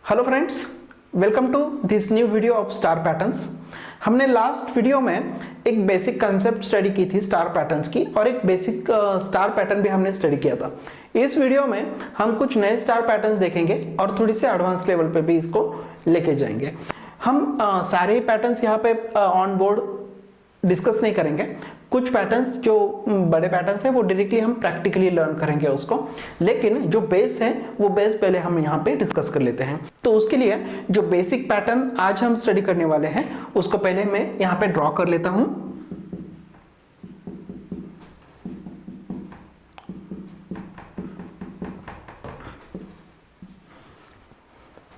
Hello friends, welcome to this new video of star patterns. हमने last video में एक basic concept study की थी स्टार पैटर्न्स की, और एक बेसिक स्टार पैटर्न भी हमने स्टडी किया था। इस वीडियो में हम कुछ नए स्टार पैटर्न्स देखेंगे और थोड़ी सी एडवांस लेवल पे भी इसको लेके जाएंगे। हम सारे पैटर्न्स यहाँ पे ऑन बोर्ड डिस्कस नहीं करेंगे। कुछ पैटर्न्स जो बड़े पैटर्न्स हैं वो डायरेक्टली हम प्रैक्टिकली लर्न करेंगे उसको, लेकिन जो बेस है वो बेस पहले हम यहाँ पे डिस्कस कर लेते हैं। तो उसके लिए जो बेसिक पैटर्न आज हम स्टडी करने वाले हैं उसको पहले मैं यहाँ पे ड्रॉ कर लेता हूँ।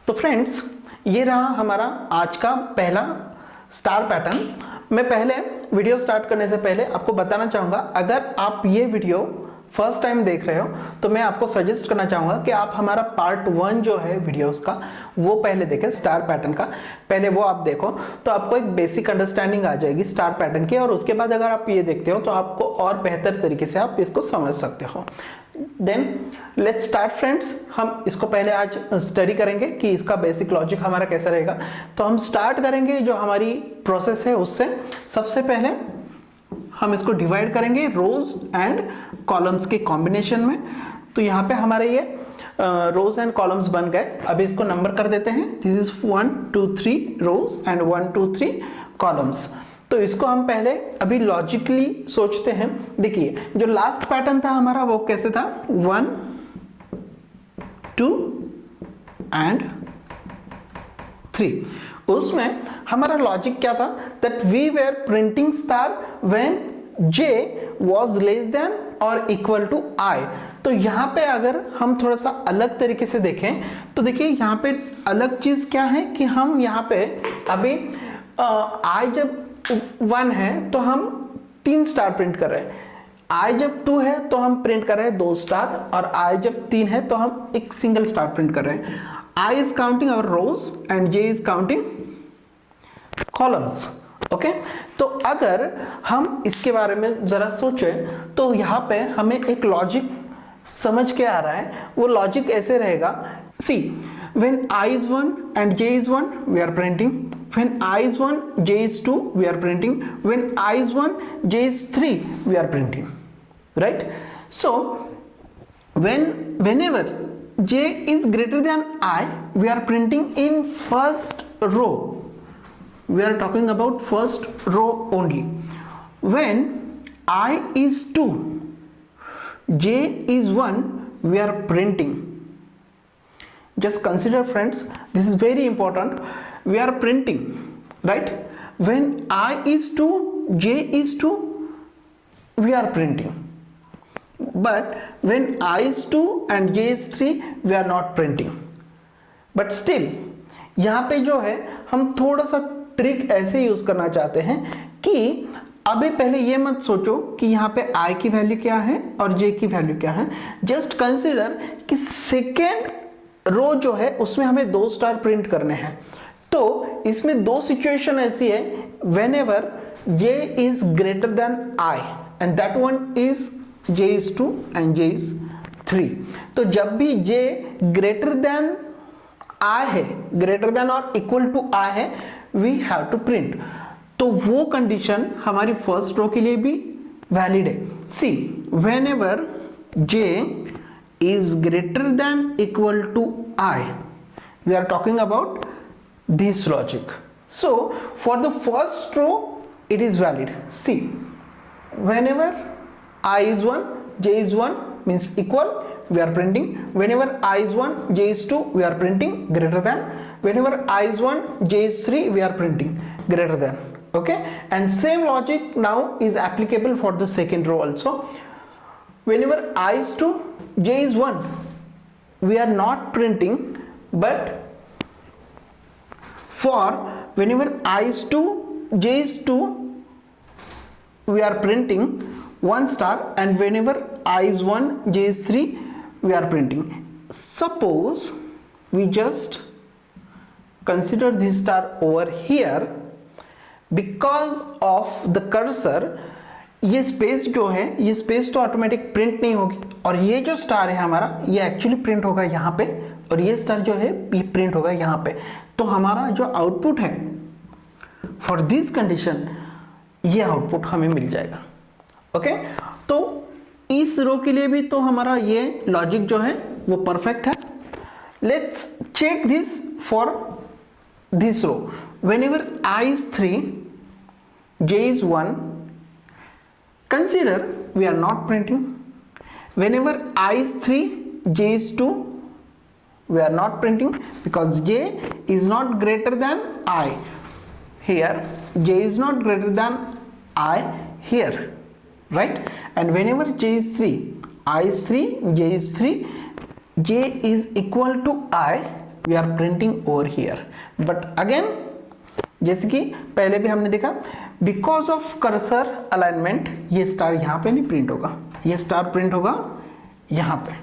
तो फ्रेंड्स, ये रहा हमारा आज का पहला स्टार पैटर्न। मैं पहले वीडियो स्टार्ट करने से पहले आपको बताना चाहूँगा, अगर आप ये वीडियो फर्स्ट टाइम देख रहे हो तो मैं आपको सजेस्ट करना चाहूँगा कि आप हमारा पार्ट 1 जो है वीडियोस का वो पहले देखें, स्टार पैटर्न का। पहले वो आप देखो तो आपको एक बेसिक अंडरस्टैंडिंग आ जाएगी स्टार पैटर्न की, और उसके बाद अगर आप ये देखते हो तो आपको और बेहतर तरीके से आप इसको समझ सकते हो। Then let's start friends. हम इसको पहले आज स्टडी करेंगे कि इसका बेसिक लॉजिक हमारा कैसा रहेगा। तो हम स्टार्ट करेंगे जो हमारी प्रोसेस है उससे। सबसे पहले हम इसको डिवाइड करेंगे रोज एंड कॉलम्स के कॉम्बिनेशन में। तो यहाँ पे हमारे ये रोज एंड कॉलम्स बन गए। अभी इसको नंबर कर देते हैं। This is 1 2 3 rows and 1 2 3 columns. तो इसको हम पहले अभी लॉजिकली सोचते हैं। देखिए, जो लास्ट पैटर्न था हमारा वो कैसे था, 1 2 एंड 3। उसमें हमारा लॉजिक क्या था, that we were printing star when j was less than और इक्वल टू i। तो यहाँ पे अगर हम थोड़ा सा अलग तरीके से देखें तो देखिए यहाँ पे अलग चीज क्या है कि हम यहाँ पे अभी i जब 1 है तो हम 3 स्टार प्रिंट कर रहे हैं, i जब 2 है तो हम प्रिंट कर रहे हैं 2 स्टार, और i जब 3 है तो हम एक सिंगल स्टार प्रिंट कर रहे हैं। i is counting our rows and j is counting columns। Okay, तो अगर हम इसके बारे में जरा सोचें तो यहाँ पे हमें एक लॉजिक समझ के आ रहा है। वो लॉजिक ऐसे रहेगा, सी when I is 1 and j is 1 we are printing, when I is 1 j is 2 we are printing, when I is 1 j is 3 we are printing, right? So whenever j is greater than I we are printing in first row. We are talking about first row only. When I is 2 j is 1 we are printing. Just consider friends, this is very important. We are printing, right? When I is 2 j is 2 we are printing, but when I is 2 and j is 3 we are not printing. But still यहाँ पे जो है हम थोड़ा सा trick ऐसे use करना चाहते हैं कि अभी पहले ये मत सोचो कि यहाँ पे i की वैल्यू क्या है और j की वैल्यू क्या है। जस्ट कंसीडर कि सेकेंड रो जो है उसमें हमें 2 स्टार प्रिंट करने हैं। तो इसमें 2 सिचुएशन ऐसी है, when ever j is greater than i and that one is j is 2 and j is 3। तो जब भी j ग्रेटर देन i है, ग्रेटर देन और इक्वल टू i है, वी हैव टू प्रिंट। तो वो कंडीशन हमारी फर्स्ट रो के लिए भी वैलिड है। See whenever j is greater than equal to I, we are talking about this logic. So for the first row it is valid. See, whenever I is 1 j is 1 means equal, we are printing. Whenever I is 1 j is 2 we are printing greater than. Whenever I is 1 j is 3 we are printing greater than. Okay, and same logic now is applicable for the second row also. Whenever I is 2 j is 1 we are not printing, but for whenever I is 2 j is 2 we are printing 1 star, and whenever I is 1 j is 3 we are printing. Suppose we just consider this star over here, because of the cursor ये space जो है, ये space तो automatic print नहीं होगी, और ये जो स्टार है हमारा ये एक्चुअली प्रिंट होगा यहाँ पे और ये स्टार जो है ये प्रिंट होगा यहाँ पे। तो हमारा जो आउटपुट है फॉर दिस कंडीशन, ये आउटपुट हमें मिल जाएगा। ओके, तो इस रो के लिए भी तो हमारा ये लॉजिक जो है वो परफेक्ट है। Let's check this for this row. Whenever I is 3, J is 1, consider we are not printing. Whenever I is 3, J is 2, we are not printing because J is not greater than I. Here J is not greater than I here, right? And whenever J is 3, I is 3, J is 3, J is equal to I, we are printing over here. But again, जैसे कि पहले भी हमने देखा, because of cursor alignment ये star यहाँ पे नहीं प्रिंट होगा, ये स्टार प्रिंट होगा यहाँ पे,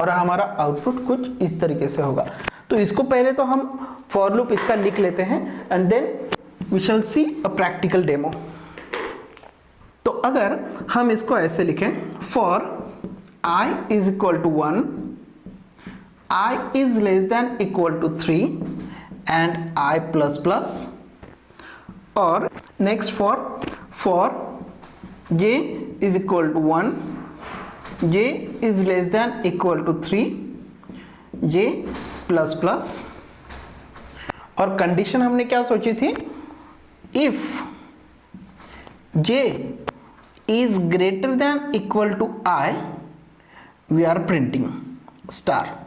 और हमारा आउटपुट कुछ इस तरीके से होगा। तो इसको पहले तो हम फॉर लूप इसका लिख लेते हैं and then we shall see a practical demo. तो अगर हम इसको ऐसे लिखें, for I is equal to 1, I is less than equal to 3 and I plus plus, और next for j is equal to 1, j is less than equal to 3, j plus plus, और condition हमने क्या सोची थी, if j is greater than equal to I, we are printing star.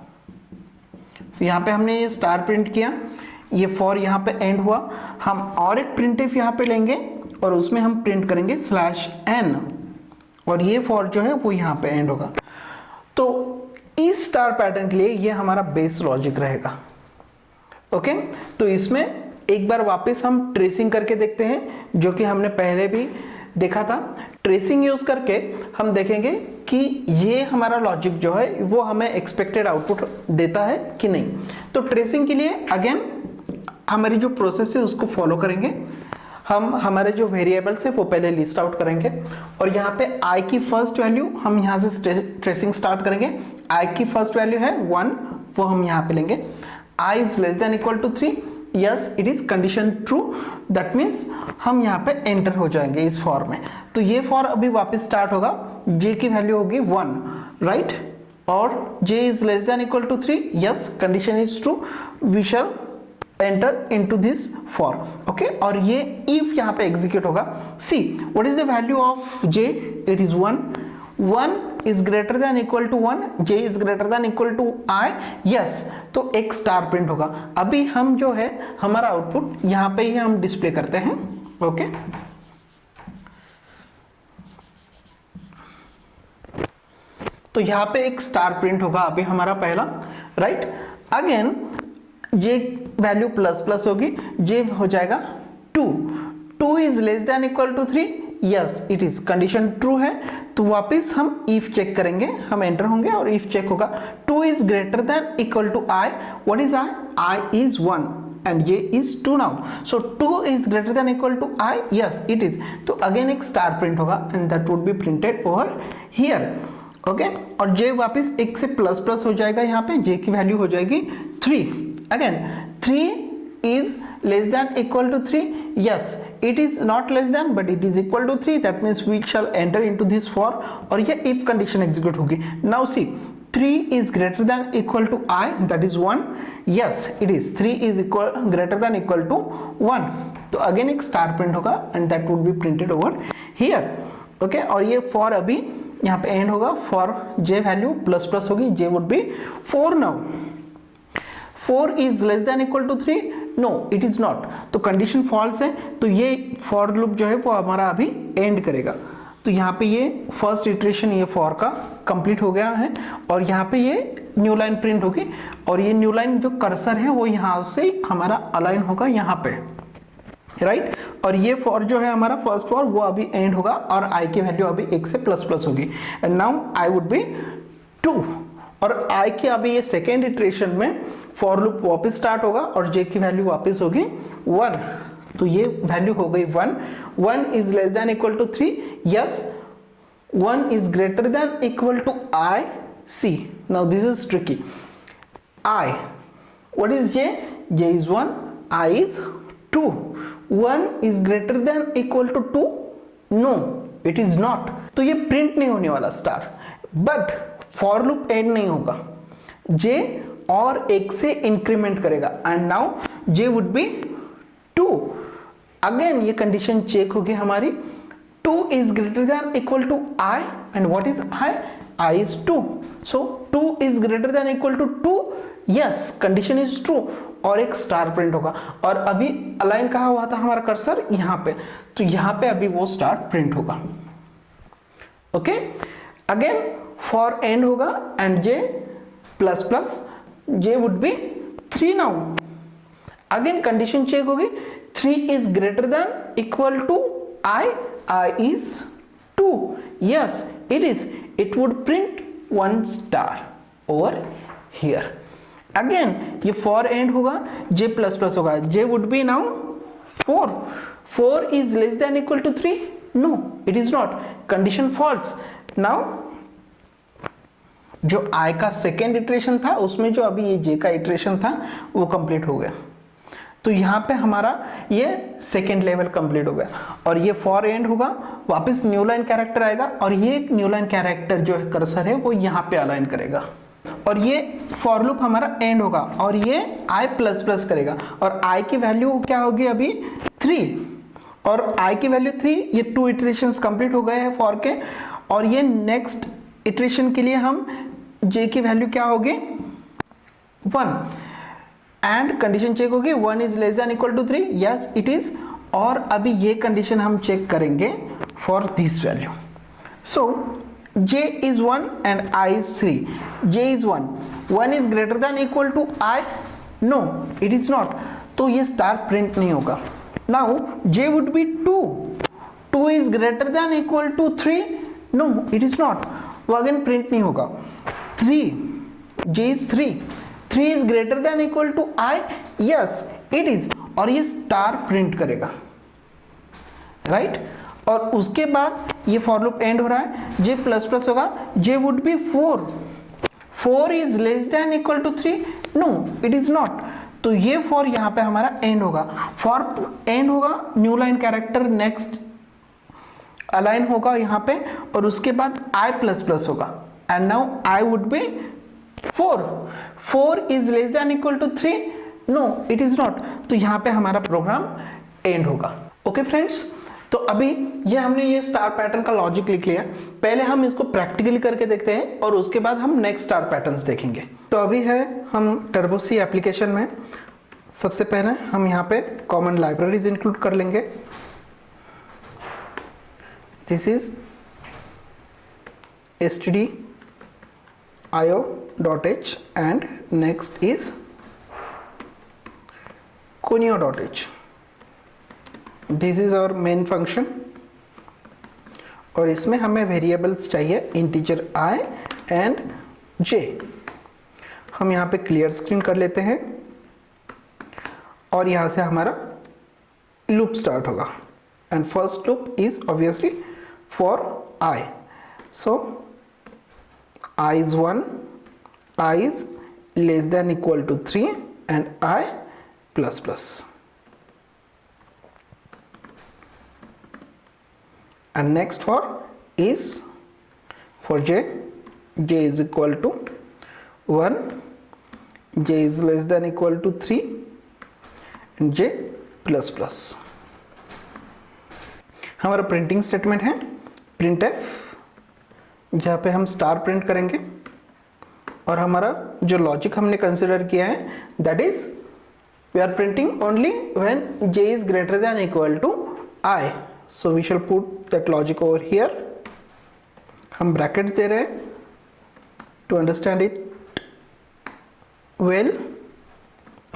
यहाँ पे हमने ये star print किया, ये फॉर यहाँ पे एंड हुआ, हम और एक प्रिंटफ यहाँ पे लेंगे और उसमें हम प्रिंट करेंगे /n, और ये फॉर जो है वो यहाँ पे एंड होगा। तो इस स्टार पैटर्न के लिए ये हमारा बेस लॉजिक रहेगा। ओके, तो इसमें एक बार वापस हम ट्रेसिंग करके देखते हैं, जो कि हमने पहले भी देखा था। ट्रेसिंग यूज करके हम देखेंगे कि ये हमारा लॉजिक जो है वो हमें एक्सपेक्टेड आउटपुट देता है कि नहीं। तो ट्रेसिंग के लिए अगेन हमारी जो प्रोसेस है उसको फॉलो करेंगे। हम हमारे जो वेरिएबल्स है वो पहले लिस्ट आउट करेंगे, और यहाँ पे I की फर्स्ट वैल्यू हम यहाँ से ट्रेसिंग स्टार्ट करेंगे। I की फर्स्ट वैल्यू है 1, वो हम यहाँ पे लेंगे। I is less than equal to 3, yes it is condition true, that means हम यहाँ पे एंटर हो जाएंगे इस फॉर में। तो ये फॉर अभी वापस स्टार्ट होगा, j की वैल्यू होगी 1, राइट, और j is less than equal to 3, yes condition is true, we shall enter into this for. Okay, और ये इफ यहाँ पे एग्जीक्यूट होगा। See what is the value of j, it is 1, 1 is greater than equal to 1, j is greater than equal to I, yes, तो एक star print होगा। अभी हम जो है हमारा आउटपुट यहाँ पे ही हम डिस्प्ले करते हैं। ओके, तो यहाँ पे एक स्टार प्रिंट होगा अभी हमारा पहला, right. Again j value plus plus होगी, j हो जाएगा 2, 2 is less than equal to 3, yes it is condition true है। तो वापस हम इफ चेक करेंगे, हम एंटर होंगे और इफ चेक होगा, 2 is greater than equal to I, what is I is 1 and j is 2 now, so 2 is greater than equal to I, yes it is। तो अगेन एक स्टार प्रिंट होगा and that would be printed over here। Okay, और j वापस एक से plus plus हो जाएगा, यहाँ पे j की वैल्यू हो जाएगी 3, again 3 is less than equal to 3, yes it is not less than but it is equal to 3, that means we shall enter into this for, और ये if condition execute होगी। now see 3 is greater than equal to I, that is 1, yes it is 3 is equal greater than equal to 1, तो again एक star print होगा and that would be printed over here। Okay, और ये for अभी यहाँ पे and होगा, for j value plus plus होगी, j would be 4 now, 4 is less than equal to 3, no it is not, तो कंडीशन फॉल्स है, तो ये फॉर लूप जो है वो हमारा अभी एंड करेगा। तो यहाँ पे ये फर्स्ट इटरेशन ये फॉर का कंप्लीट हो गया है, और यहाँ पे ये न्यू लाइन प्रिंट होगी, और ये न्यू लाइन जो कर्सर है वो यहाँ से हमारा अलाइन होगा यहाँ पे, राइट। और ये फॉर जो है हमारा फर्स्ट फॉर वो अभी एंड होगा, और I की वैल्यू अभी 1 से प्लस प्लस होगी, and now I would B 2, और I की अभी ये सेकेंड इटरेशन में फॉर लूप वापस स्टार्ट होगा और j की वैल्यू वापस होगी 1, तो ये वैल्यू हो गई 1, 1 is less than equal to 3, yes 1 is greater than equal to I, see now this is tricky. I. What is J? J is 1, I is 2. 1 is greater than equal to 2? No, it is not. तो ये print नहीं होने वाला star, but for loop and नहीं होगा, J और 1 से increment करेगा and now J would B 2. Again ये कंडीशन चेक होगी हमारी, 2 is greater than equal to I, and what is I? I is 2. So 2 is greater than equal to 2. Yes, condition is true. और एक star print होगा. और अभी align कहाँ हुआ था हमारा कर्सर? यहाँ पे. तो यहाँ पे अभी वो स्टार प्रिंट होगा. ओके, अगेन फॉर एंड होगा end J plus plus, J would be 3 now. अगेन कंडीशन चेक होगी, 3 is greater than equal to I. I is 2. Yes, it is. It would print 1 star over here. Again ये for end होगा, J plus plus होगा, J would be now 4. 4 is less than equal to 3? No, it is not. Condition false. Now जो I का second iteration था उसमें जो अभी ये J का इटरेशन था वो कंप्लीट हो गया. तो यहाँ पे हमारा ये सेकेंड लेवल कंप्लीट हो गया. और ये फॉर एंड होगा, वापस न्यू लाइन कैरेक्टर आएगा और ये न्यू लाइन कैरेक्टर जो है कर्सर है वो यहाँ पे अलाइन करेगा. और ये फॉर लूप हमारा एंड होगा और ये I प्लस प्लस करेगा. और I की वैल्यू क्या होगी अभी? 3. और I की वैल्यू 3. ये 2 इटरेशंस कंप्लीट हो गए हैं फॉर के. और ये नेक्स्ट इटरेशन के लिए हम J की वैल्यू क्या होगी? 1. एंड कंडीशन चेक होगी, 1 is less than equal to 3. Yes it is. और अभी ये कंडीशन हम चेक करेंगे for this value. So J is 1 and I is 3. J is 1. 1 is greater than equal to I? No, it is not. तो ये star print नहीं होगा. Now J would be 2. 2 is greater than equal to 3? No, it is not. वो again print नहीं होगा. 3. J is 3. 3 is greater than equal to I? Yes, it is. और ये star print करेगा, राइट? और उसके बाद ये फॉर लूप एंड हो रहा है, J प्लस प्लस होगा, J would be 4. 4 is less than equal to 3? No, it is not. तो ये फॉर यहाँ पे हमारा एंड होगा. फॉर एंड होगा, new line character next align होगा यहाँ पे और उसके बाद I प्लस प्लस होगा and now I would be 4. 4 is less than equal to 3? No, it is not. तो यहाँ पे हमारा प्रोग्राम एंड होगा. ओके फ्रेंड्स, तो अभी ये हमने ये स्टार पैटर्न का लॉजिक लिख लिया. पहले हम इसको प्रैक्टिकली करके देखते हैं और उसके बाद हम नेक्स्ट स्टार पैटर्न्स देखेंगे. तो अभी है हम टर्बो सी एप्लीकेशन में. सबसे पहले हम यहाँ पे कॉमन लाइब्रेरीज इंक्लूड कर लेंगे. This is stdio.h and next is conio.h. This is our main function और इसमें हमें वेरिएबल्स चाहिए इंटीजर I and J. हम यहाँ पे क्लियर स्क्रीन कर लेते हैं और यहाँ से हमारा लूप स्टार्ट होगा and first loop is obviously for I. So I is 1, I is less than equal to 3 and I plus plus. And next for is for J, J is equal to 1, J is less than equal to 3 and J plus plus. हमारा printing statement है printf, जहाँ पे हम star print करेंगे और हमारा जो logic हमने कंसिडर किया है that is we are printing only when J is greater than equal to I. So we shall put that logic over here. हम ब्रैकेट्स दे रहे हैं to understand it well.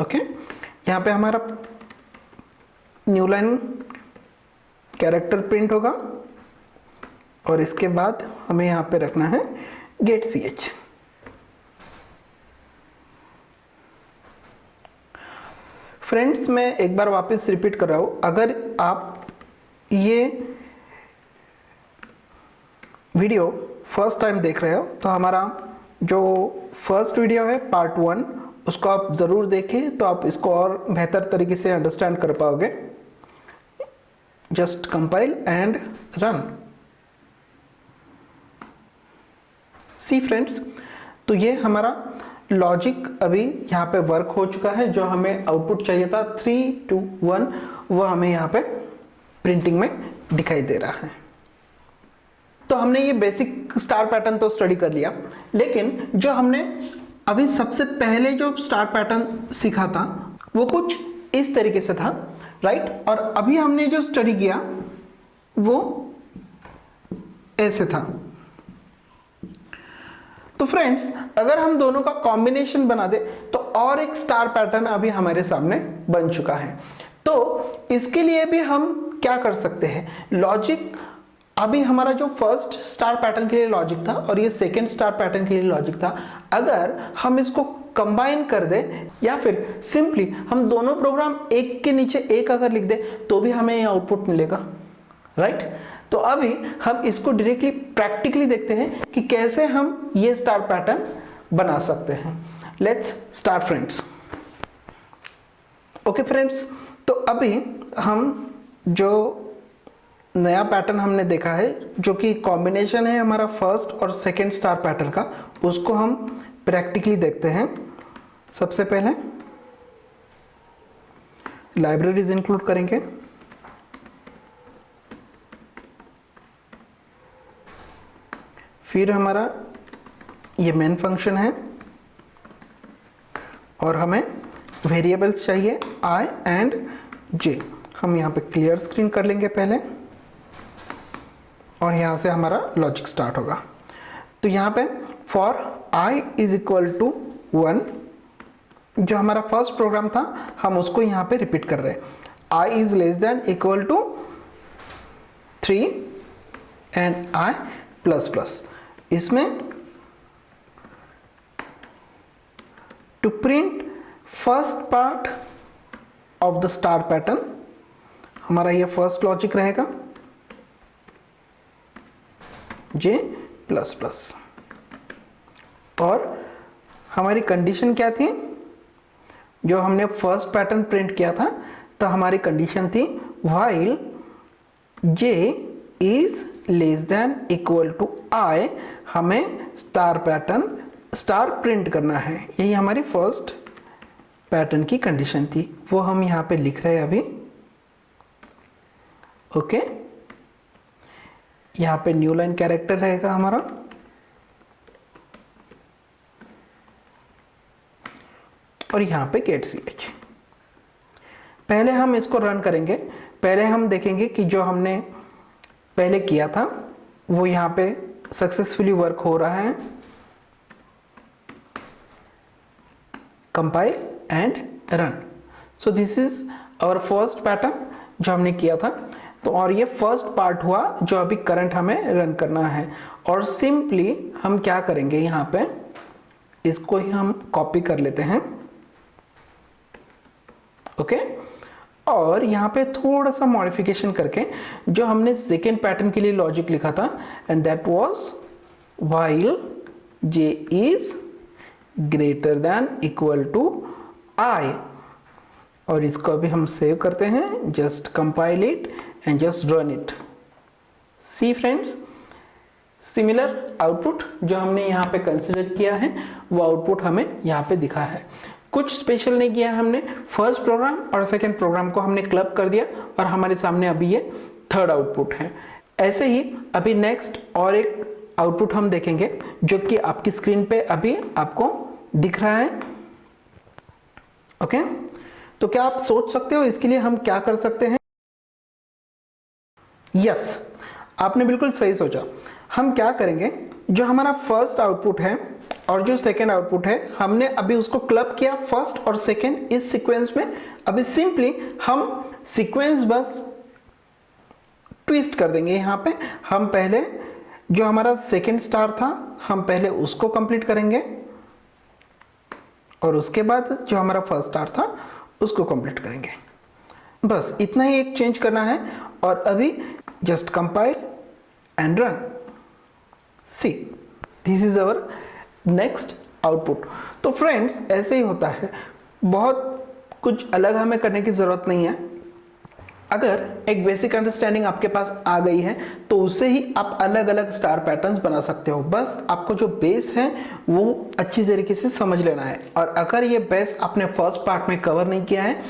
Okay, यहाँ पे हमारा न्यू लाइन कैरेक्टर प्रिंट होगा और इसके बाद हमें यहाँ पे रखना है गेट ch. फ्रेंड्स, मैं एक बार वापस रिपीट कर रहा हूँ, अगर आप ये वीडियो फर्स्ट टाइम देख रहे हो तो हमारा जो फर्स्ट वीडियो है पार्ट 1 उसको आप ज़रूर देखें तो आप इसको और बेहतर तरीके से अंडरस्टैंड कर पाओगे। Just compile and run. See friends, तो ये हमारा लॉजिक अभी यहाँ पे वर्क हो चुका है। जो हमें आउटपुट चाहिए था 3, 2, 1 वो हमें यहाँ पे प्रिंटिंग में दिखाई दे रहा है। तो हमने ये बेसिक स्टार पैटर्न तो स्टडी कर लिया, लेकिन जो हमने अभी सबसे पहले जो स्टार पैटर्न सीखा था वो कुछ इस तरीके से था, राइट। और अभी हमने जो स्टडी किया वो ऐसे था। तो फ्रेंड्स, अगर हम दोनों का कॉम्बिनेशन बना दे तो और एक स्टार पैटर्न अभी हमारे सामने बन चुका है। तो इसके लिए भी हम क्या कर सकते हैं, लॉजिक अभी हमारा जो फर्स्ट स्टार पैटर्न के लिए लॉजिक था और ये सेकंड स्टार पैटर्न के लिए लॉजिक था, अगर हम इसको कंबाइन कर दे या फिर सिंपली हम दोनों प्रोग्राम एक के नीचे एक अगर लिख दे तो भी हमें ये आउटपुट मिलेगा, राइट। तो अभी हम इसको डायरेक्टली प्रैक्टिकली देखते हैं कि कैसे हम ये स्टार पैटर्न बना सकते हैं। Let's start friends. Okay friends, तो अभी हम जो नया पैटर्न हमने देखा है जो कि कॉम्बिनेशन है हमारा फर्स्ट और सेकंड स्टार पैटर्न का, उसको हम प्रैक्टिकली देखते हैं। सबसे पहले लाइब्रेरीज इंक्लूड करेंगे, फिर हमारा ये मेन फंक्शन है और हमें वेरिएबल्स चाहिए i एंड j। हम यहाँ पे क्लियर स्क्रीन कर लेंगे पहले और यहाँ से हमारा लॉजिक स्टार्ट होगा। तो यहाँ पे for i is equal to 1, जो हमारा फर्स्ट प्रोग्राम था हम उसको यहाँ पे रिपीट कर रहे हैं। i is less than equal to 3 and i plus plus. इसमें to print first part of the star pattern हमारा ये फर्स्ट लॉजिक रहेगा j प्लस प्लस। और हमारी कंडीशन क्या थी, जो हमने फर्स्ट पैटर्न प्रिंट किया था तो हमारी कंडीशन थी while j is less than equal to i, हमें स्टार पैटर्न स्टार प्रिंट करना है। यही हमारी फर्स्ट पैटर्न की कंडीशन थी, वो हम यहाँ पे लिख रहे हैं अभी। ओके, यहाँ पे न्यू लाइन कैरेक्टर रहेगा हमारा और यहाँ पे गेट ch। पहले हम इसको रन करेंगे, पहले हम देखेंगे कि जो हमने पहले किया था वो यहाँ पे सक्सेसफुली वर्क हो रहा है। Compile and run. So this is our first pattern जो हमने किया था। तो और ये फर्स्ट पार्ट हुआ जो अभी करंट हमें रन करना है। और सिंपली हम क्या करेंगे, यहाँ पे इसको ही हम कॉपी कर लेते हैं। ओके, और यहाँ पे थोड़ा सा मॉडिफिकेशन करके जो हमने सेकेंड पैटर्न के लिए लॉजिक लिखा था, and that was while j is greater than equal to i, और इसको अभी हम सेव करते हैं। Just compile it and just run it. See friends, similar output जो हमने यहाँ पे कंसिडर किया है वो आउटपुट हमें यहाँ पे दिखा है। कुछ स्पेशल नहीं किया हमने, फर्स्ट प्रोग्राम और सेकंड प्रोग्राम को हमने क्लब कर दिया और हमारे सामने अभी ये थर्ड आउटपुट है। ऐसे ही अभी नेक्स्ट और एक आउटपुट हम देखेंगे जो कि आपकी स्क्रीन पे अभी आपको दिख रहा है। ओके, तो क्या आप सोच सकते हो इसके लिए हम क्या कर सकते हैं? यस, आपने बिल्कुल सही सोचा। हम क्या करेंगे, जो हमारा फर्स्ट आउटपुट है और जो सेकेंड आउटपुट है हमने अभी उसको क्लब किया फर्स्ट और सेकेंड इस सीक्वेंस में। अभी सिंपली हम सीक्वेंस बस ट्विस्ट कर देंगे। यहाँ पे हम पहले जो हमारा सेकेंड स्टार था हम पहले उसको कंप्लीट करेंगे और उसके बाद जो हमारा फर्स्ट स्टार था उसको कंप्लीट करेंगे। बस इतना ही एक चेंज करना है। और अभी just compile and run. See, this is our next output. तो फ्रेंड्स ऐसे ही होता है, बहुत कुछ अलग हमें करने की ज़रूरत नहीं है। अगर एक बेसिक अंडरस्टैंडिंग आपके पास आ गई है तो उससे ही आप अलग अलग स्टार पैटर्न्स बना सकते हो। बस आपको जो बेस है वो अच्छी तरीके से समझ लेना है। और अगर ये बेस आपने फर्स्ट पार्ट में कवर नहीं किया है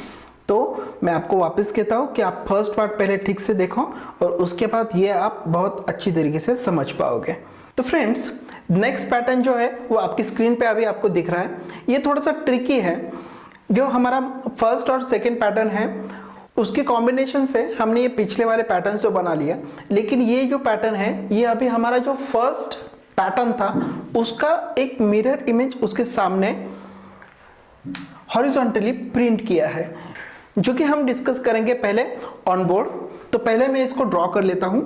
तो मैं आपको वापस कहता हूँ कि आप फर्स्ट पार्ट पहले ठीक से देखो और उसके बाद ये आप बहुत अच्छी तरीके से समझ पाओगे। तो फ्रेंड्स नेक्स्ट पैटर्न जो है वो आपकी स्क्रीन पे अभी आपको दिख रहा है। ये थोड़ा सा ट्रिकी है। जो हमारा फर्स्ट और सेकेंड पैटर्न है उसके कॉम्बिनेशन से हमने ये पिछले वाले पैटर्न तो बना लिया, लेकिन ये जो पैटर्न है ये अभी हमारा जो फर्स्ट पैटर्न था उसका एक मिरर इमेज उसके सामने हॉरिजॉन्टली प्रिंट किया है, जो कि हम डिस्कस करेंगे पहले ऑन बोर्ड। तो पहले मैं इसको ड्रॉ कर लेता हूं।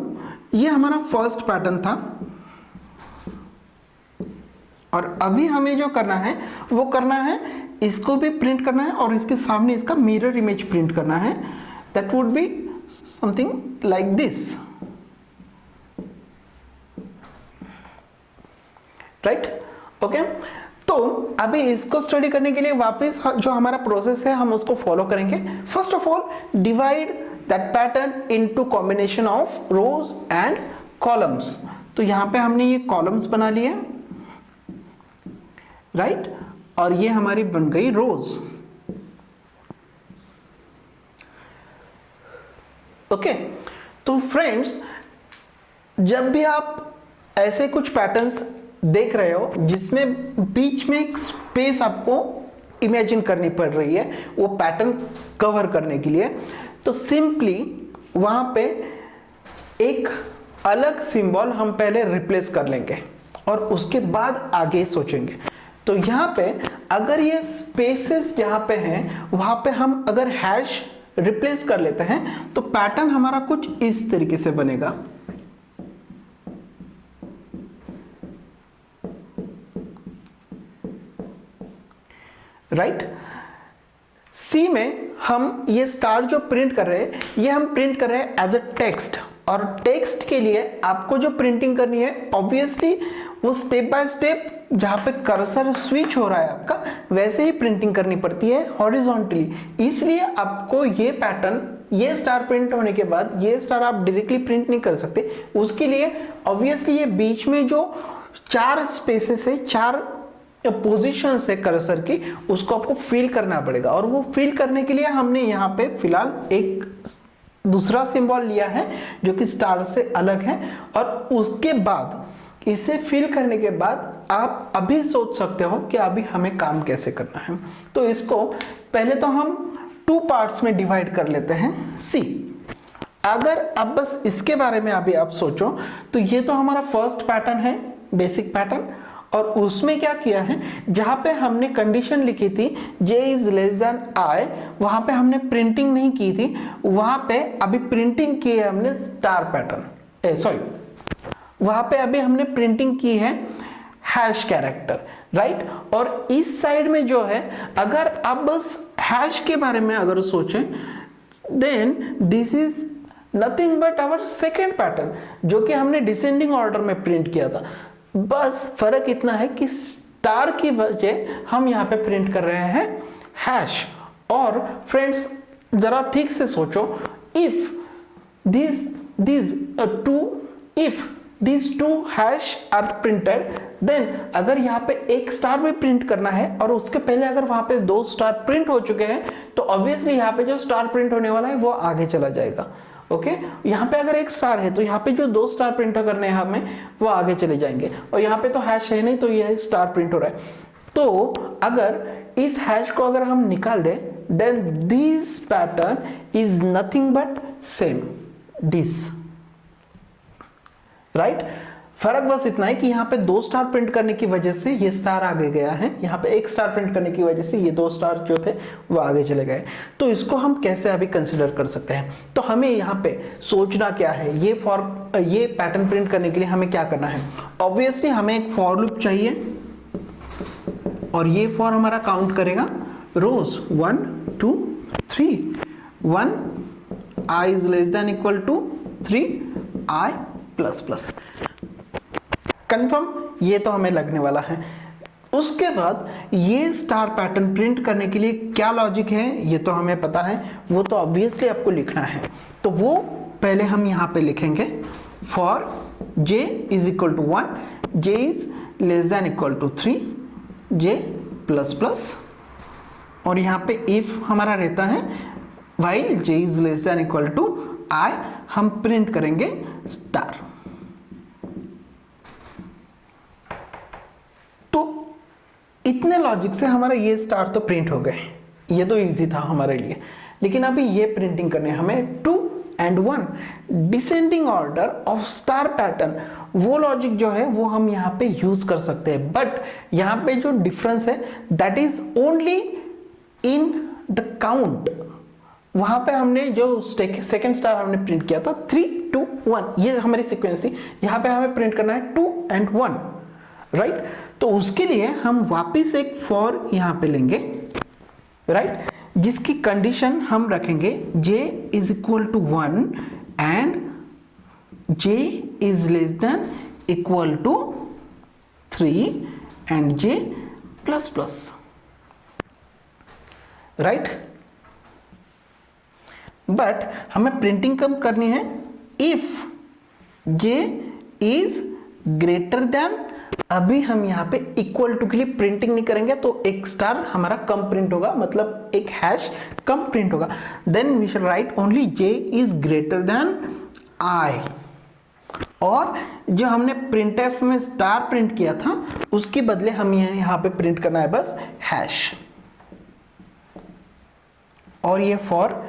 ये हमारा फर्स्ट पैटर्न था और अभी हमें जो करना है वो करना है, इसको भी प्रिंट करना है और इसके सामने इसका मिरर इमेज प्रिंट करना है। That would be something like this, right? Okay, तो अभी इसको स्टडी करने के लिए वापस जो हमारा प्रोसेस है हम उसको फॉलो करेंगे। First of all divide that pattern into combination of rose and columns. तो यहां पे हमने ये कॉलम्स बना लिए, राइट? और ये हमारी बन गई रोज। ओके, तो फ्रेंड्स जब भी आप ऐसे कुछ पैटर्न्स देख रहे हो जिसमें बीच में एक स्पेस आपको इमेजिन करनी पड़ रही है वो पैटर्न कवर करने के लिए, तो सिंपली वहां पे एक अलग सिंबल हम पहले रिप्लेस कर लेंगे और उसके बाद आगे सोचेंगे। तो यहाँ पे अगर ये स्पेसेस यहाँ पे हैं वहां पे हम अगर हैश रिप्लेस कर लेते हैं तो पैटर्न हमारा कुछ इस तरीके से बनेगा, राइट? सी में हम ये स्टार जो प्रिंट कर रहे हैं ये हम प्रिंट कर रहे हैं एज अ टेक्स्ट, और टेक्स्ट के लिए आपको जो प्रिंटिंग करनी है ऑब्वियसली वो स्टेप बाय स्टेप जहां पे कर्सर स्विच हो रहा है आपका वैसे ही प्रिंटिंग करनी पड़ती है हॉरिजॉन्टली। इसलिए आपको ये पैटर्न, ये स्टार प्रिंट होने के बाद ये स्टार आप डायरेक्टली प्रिंट नहीं कर सकते। उसके लिए ऑब्वियसली ये बीच में जो 4 स्पेसेस है, 4 पोजीशन है कर्सर की, उसको आपको फिल करना पड़ेगा। और वो फिल करने के लिए हमने यहाँ पे फिलहाल एक दूसरा सिंबल लिया है जो कि स्टार से अलग है। और उसके बाद इसे फिल करने के बाद आप अभी सोच सकते हो कि अभी हमें काम कैसे करना है। तो इसको पहले तो हम 2 पार्ट्स में डिवाइड कर लेते हैं। सी, अगर आप बस इसके बारे में अभी आप सोचो तो ये तो हमारा फर्स्ट पैटर्न है, बेसिक पैटर्न, और उसमें क्या किया है, जहां पे हमने कंडीशन लिखी थी j is less then i, वहां पे हमने प्रिंटिंग नहीं की थी, वहां पे अभी प्रिंटिंग की है हमने स्टार पैटर्न, सॉरी वहां पे अभी हमने प्रिंटिंग की है हैश कैरेक्टर, राइट? और इस साइड में जो है अगर आप बस हैश के बारे में अगर सोचें then this is nothing but our second pattern जो कि हमने डिसेंडिंग ऑर्डर में प्रिंट किया था। बस फर्क इतना है कि स्टार की वजह हम यहाँ पे प्रिंट कर रहे हैं हैश। और फ्रेंड्स जरा ठीक से सोचो, if these two hash are printed, then अगर यहाँ पे एक स्टार भी प्रिंट करना है और उसके पहले अगर वहां पे 2 स्टार प्रिंट हो चुके हैं तो ऑब्वियसली यहाँ पे जो स्टार प्रिंट होने वाला है वो आगे चला जाएगा। ओके, यहाँ पे अगर एक स्टार है तो यहाँ पे जो 2 स्टार प्रिंट करने हैं हमें वो आगे चले जाएंगे, और यहाँ पे तो हैश है नहीं तो ये स्टार प्रिंट हो रहा है। तो अगर इस हैश को अगर हम निकाल दें then this pattern is nothing but same this, right? फर्क बस इतना है कि यहाँ पे 2 स्टार प्रिंट करने की वजह से ये स्टार आगे गया है, यहाँ पे 1 स्टार प्रिंट करने की वजह से ये 2 स्टार जो थे वो आगे चले गए। तो इसको हम कैसे अभी कंसिडर कर सकते हैं? तो हमें यहाँ पे सोचना क्या है, ये पैटर्न प्रिंट करने के लिए हमें क्या करना है? ऑब्वियसली हमें एक फॉर लूप चाहिए और ये फॉर हमारा काउंट करेगा रोज 1 2 3, 1 i is less than equal to 3 i plus plus. Confirm? ये तो हमें लगने वाला है। उसके बाद ये स्टार पैटर्न प्रिंट करने के लिए क्या लॉजिक है ये तो हमें पता है, वो तो ऑब्वियसली आपको लिखना है। तो वो पहले हम यहाँ पे लिखेंगे for j is equal to 1, j is less than equal to 3, j plus plus, और यहाँ पे इफ हमारा रहता है while j is less than equal to I, हम प्रिंट करेंगे स्टार। तो इतने लॉजिक से हमारा ये स्टार तो प्रिंट हो गए, ये तो इजी था हमारे लिए। लेकिन अभी ये प्रिंटिंग करने हमें 2 and 1 descending order of star pattern, वो लॉजिक जो है वो हम यहाँ पे यूज कर सकते हैं। बट यहाँ पे जो डिफरेंस है that is only in the count. वहां पे हमने जो सेकेंड स्टार हमने प्रिंट किया था 3 2 1, ये हमारी सीक्वेंस थी। यहाँ पे हमें प्रिंट करना है 2 and 1, राइट। तो उसके लिए हम वापिस एक फॉर यहाँ पे लेंगे, राइट, जिसकी कंडीशन हम रखेंगे j is equal to 1 and j is less than equal to 3 and j plus plus, right. But हमें प्रिंटिंग कब करनी है, if j is greater than, अभी हम यहाँ पे इक्वल टू के लिए प्रिंटिंग नहीं करेंगे तो एक स्टार हमारा कम प्रिंट होगा, मतलब एक हैश कम प्रिंट होगा। Then we shall write only j is greater than I, और जो हमने प्रिंटफ में स्टार प्रिंट किया था उसके बदले हम यहाँ पे प्रिंट करना है बस हैश, और ये फॉर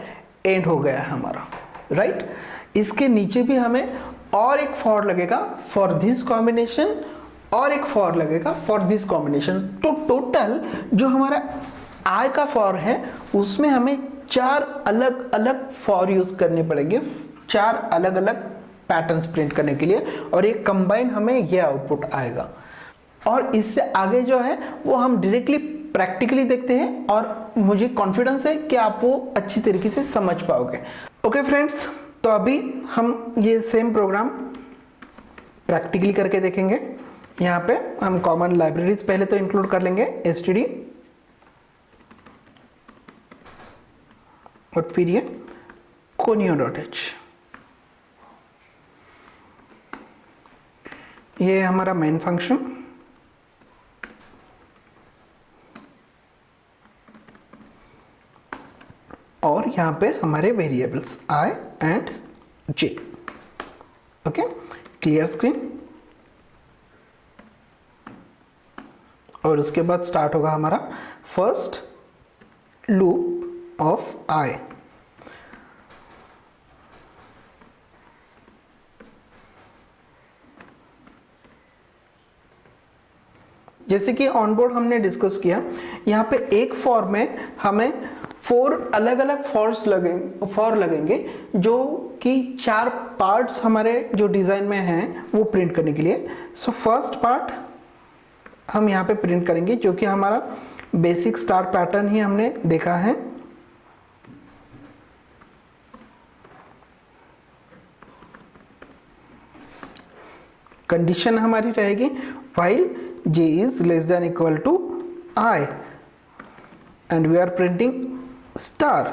एंड हो गया है हमारा, राइट। इसके नीचे भी हमें और एक फॉर लगेगा फॉर दिस कॉम्बिनेशन, और एक फॉर लगेगा फॉर दिस कॉम्बिनेशन। तो टोटल जो हमारा आई का फॉर है उसमें हमें 4 अलग अलग फॉर यूज करने पड़ेंगे, 4 अलग अलग पैटर्न्स प्रिंट करने के लिए, और एक कंबाइन हमें ये आउटपुट आएगा। और इससे आगे जो है वो हम डायरेक्टली प्रैक्टिकली देखते हैं, और मुझे कॉन्फिडेंस है कि आप वो अच्छी तरीके से समझ पाओगे। ओके फ्रेंड्स, तो अभी हम ये सेम प्रोग्राम प्रैक्टिकली करके देखेंगे। यहाँ पे हम कॉमन लाइब्रेरीज पहले तो इंक्लूड कर लेंगे std, और फिर ये conio.h, ये हमारा मेन फंक्शन, और यहाँ पे हमारे variables i and j। Okay, clear screen. और उसके बाद स्टार्ट होगा हमारा फर्स्ट लूप ऑफ i। जैसे कि ऑनबोर्ड हमने डिस्कस किया, यहाँ पे एक फॉर में हमें 4 अलग अलग फॉर लगेंगे जो कि 4 पार्ट्स हमारे जो डिजाइन में हैं वो प्रिंट करने के लिए। सो फर्स्ट पार्ट हम यहाँ पे प्रिंट करेंगे जो कि हमारा बेसिक स्टार पैटर्न ही हमने देखा है। कंडीशन हमारी रहेगी while j is less than equal to I and we are printing star।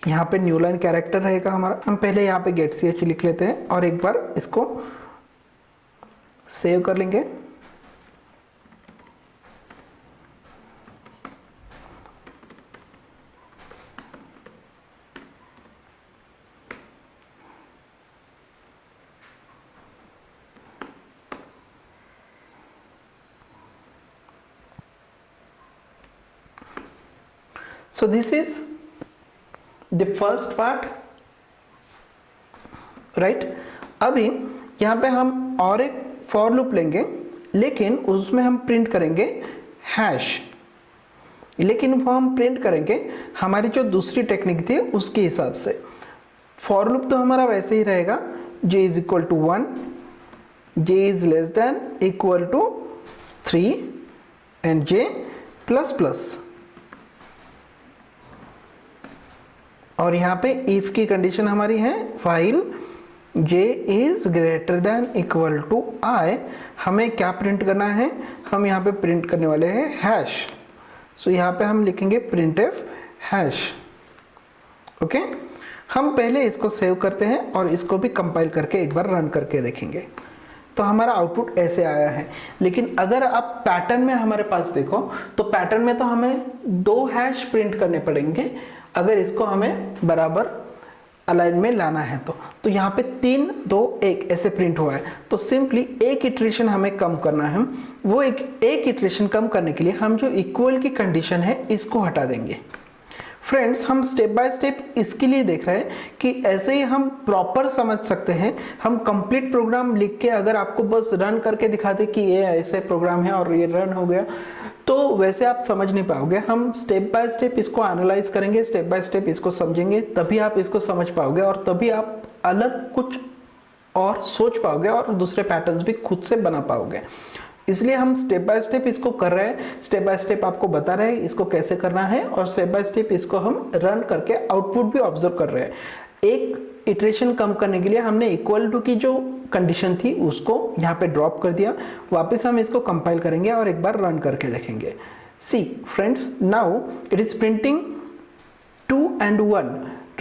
यहाँ पे न्यू लाइन कैरेक्टर रहेगा हमारा। हम पहले यहाँ पे गेट ch लिख लेते हैं और एक बार इसको सेव कर लेंगे। So this is the first part, right? अभी यहाँ पे हम और एक फॉर लूप लेंगे, लेकिन उसमें हम प्रिंट करेंगे हैश, लेकिन वो हम प्रिंट करेंगे हमारी जो दूसरी टेक्निक थी उसके हिसाब से। फॉर लूप तो हमारा वैसे ही रहेगा, j is equal to 1, j is less than equal to 3 and j plus plus. और यहाँ पे इफ की कंडीशन हमारी है while j is greater than equal to i, हमें क्या प्रिंट करना है, हम यहाँ पे प्रिंट करने वाले हैं हैश। सो यहाँ पे हम लिखेंगे printf हैश। ओके, हम पहले इसको सेव करते हैं और इसको भी कंपाइल करके एक बार रन करके देखेंगे। तो हमारा आउटपुट ऐसे आया है। लेकिन अगर आप पैटर्न में हमारे पास देखो तो पैटर्न में तो हमें 2 हैश प्रिंट करने पड़ेंगे अगर इसको हमें बराबर अलाइन में लाना है तो यहाँ पे 3 2 1 ऐसे प्रिंट हुआ है। तो सिंपली एक इटरेशन हमें कम करना है। वो एक इटरेशन कम करने के लिए हम जो इक्वल की कंडीशन है इसको हटा देंगे। फ्रेंड्स, हम स्टेप बाय स्टेप इसके लिए देख रहे हैं कि ऐसे ही हम प्रॉपर समझ सकते हैं। हम कंप्लीट प्रोग्राम लिख के अगर आपको बस रन करके दिखा दे कि ये ऐसे प्रोग्राम है और ये रन हो गया, तो वैसे आप समझ नहीं पाओगे। हम स्टेप बाय स्टेप इसको एनालाइज करेंगे, स्टेप बाय स्टेप इसको समझेंगे, तभी आप इसको समझ पाओगे और तभी आप अलग कुछ और सोच पाओगे और दूसरे पैटर्न्स भी खुद से बना पाओगे। इसलिए हम स्टेप बाय स्टेप इसको कर रहे हैं, स्टेप बाय स्टेप आपको बता रहे हैं इसको कैसे करना है और स्टेप बाय स्टेप इसको हम रन करके आउटपुट भी ऑब्जर्व कर रहे हैं। एक इटरेशन कम करने के लिए हमने इक्वल टू की जो कंडीशन थी उसको यहाँ पे ड्रॉप कर दिया। वापस हम इसको कंपाइल करेंगे और एक बार रन करके देखेंगे। See friends, now it is printing 2 and 1,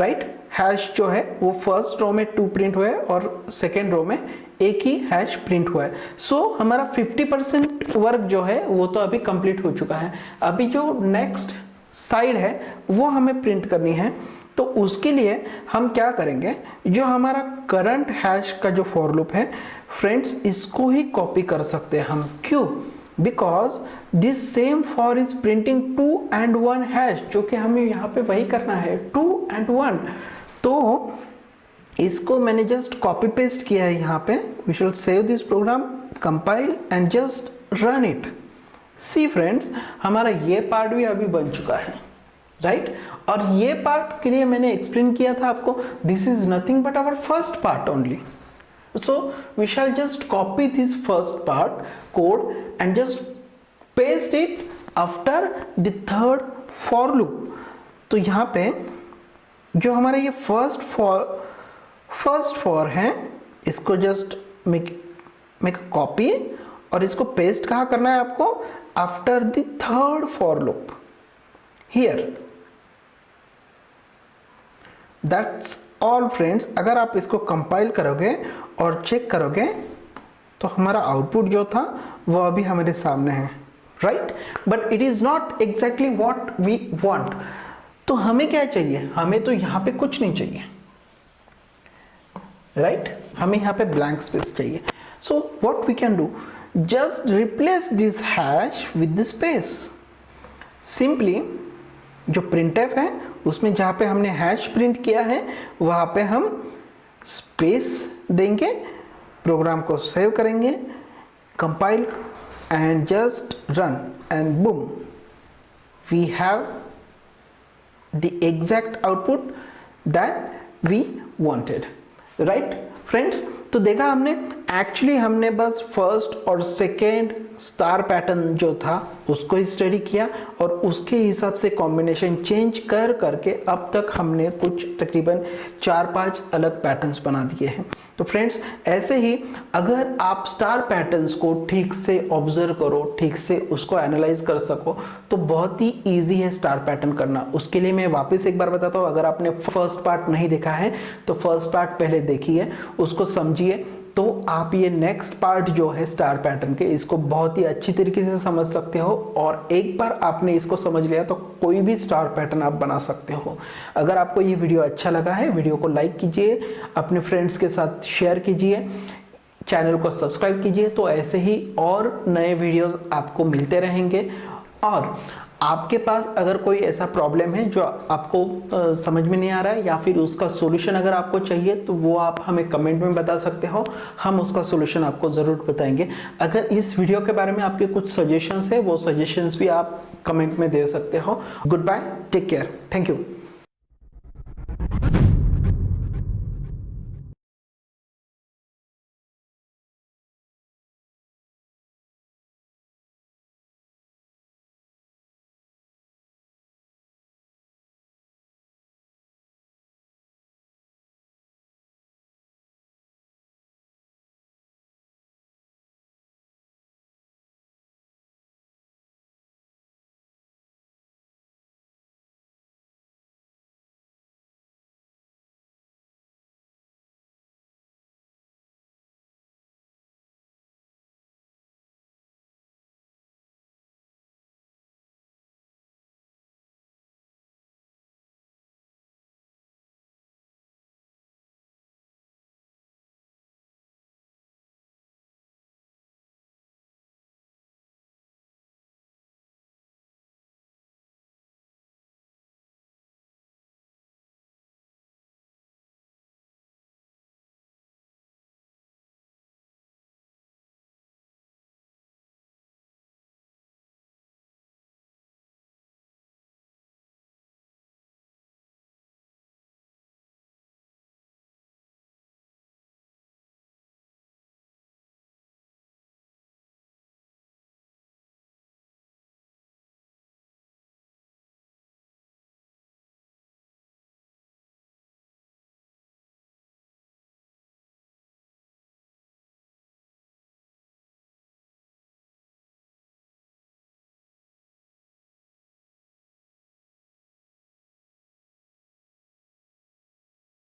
right. Hash जो है वो फर्स्ट रो में 2 प्रिंट हुआ है और सेकेंड रो में एक ही हैश प्रिंट हुआ है। सो हमारा 50% वर्क जो है वो तो अभी कंप्लीट हो चुका है। अभी जो नेक्स्ट साइड है वो हमें प्रिंट करनी है। तो उसके लिए हम क्या करेंगे, जो हमारा करंट हैश का जो फॉर लूप है फ्रेंड्स, इसको ही कॉपी कर सकते हैं हम। क्यों? Because this same for is printing 2 and 1 hash, जो कि हमें यहाँ पे वही करना है 2 and 1। तो इसको मैंने जस्ट कॉपी पेस्ट किया है यहाँ पे। We shall save this program, compile and just run it. See friends, हमारा ये पार्ट भी अभी बन चुका है, राइट। और ये पार्ट के लिए मैंने एक्सप्लेन किया था आपको, this is nothing but our first part only. So we shall just copy this first part code and just paste it after the third for loop। तो यहाँ पे जो हमारा ये फर्स्ट फॉर है इसको जस्ट मेक कॉपी और इसको पेस्ट कहाँ करना है आपको, after the third for loop here. That's all friends. अगर आप इसको कंपाइल करोगे और चेक करोगे तो हमारा आउटपुट जो था वो अभी हमारे सामने है, right. But it is not exactly what we want. तो हमें क्या चाहिए, हमें तो यहाँ पे कुछ नहीं चाहिए, राइट। हमें यहाँ पे ब्लैंक स्पेस चाहिए। So what we can do, just replace this hash with the space. Simply जो प्रिंटफ है उसमें जहाँ पे हमने हैश प्रिंट किया है वहाँ पे हम स्पेस देंगे, प्रोग्राम को सेव करेंगे, compile and just run and boom, we have the exact output that we wanted, right friends. तो देखा हमने, एक्चुअली हमने बस फर्स्ट और सेकेंड स्टार पैटर्न जो था उसको ही स्टडी किया और उसके हिसाब से कॉम्बिनेशन चेंज कर करके अब तक हमने कुछ तकरीबन 4-5 अलग पैटर्न्स बना दिए हैं। तो फ्रेंड्स, ऐसे ही अगर आप स्टार पैटर्न्स को ठीक से ऑब्जर्व करो, ठीक से उसको एनालाइज कर सको तो बहुत ही ईजी है स्टार पैटर्न करना। उसके लिए मैं वापस एक बार बताता हूँ, अगर आपने फर्स्ट पार्ट नहीं देखा है तो फर्स्ट पार्ट पहले देखिए, उसको समझिए, तो आप ये नेक्स्ट पार्ट जो है स्टार पैटर्न के इसको बहुत ही अच्छी तरीके से समझ सकते हो। और एक बार आपने इसको समझ लिया तो कोई भी स्टार पैटर्न आप बना सकते हो। अगर आपको ये वीडियो अच्छा लगा है, वीडियो को लाइक कीजिए, अपने फ्रेंड्स के साथ शेयर कीजिए, चैनल को सब्सक्राइब कीजिए, तो ऐसे ही और नए वीडियोस आपको मिलते रहेंगे। और आपके पास अगर कोई ऐसा प्रॉब्लम है जो आपको समझ में नहीं आ रहा है या फिर उसका सॉल्यूशन अगर आपको चाहिए तो वो आप हमें कमेंट में बता सकते हो, हम उसका सॉल्यूशन आपको ज़रूर बताएंगे। अगर इस वीडियो के बारे में आपके कुछ सजेशंस है वो सजेशंस भी आप कमेंट में दे सकते हो। Goodbye, take care, thank you.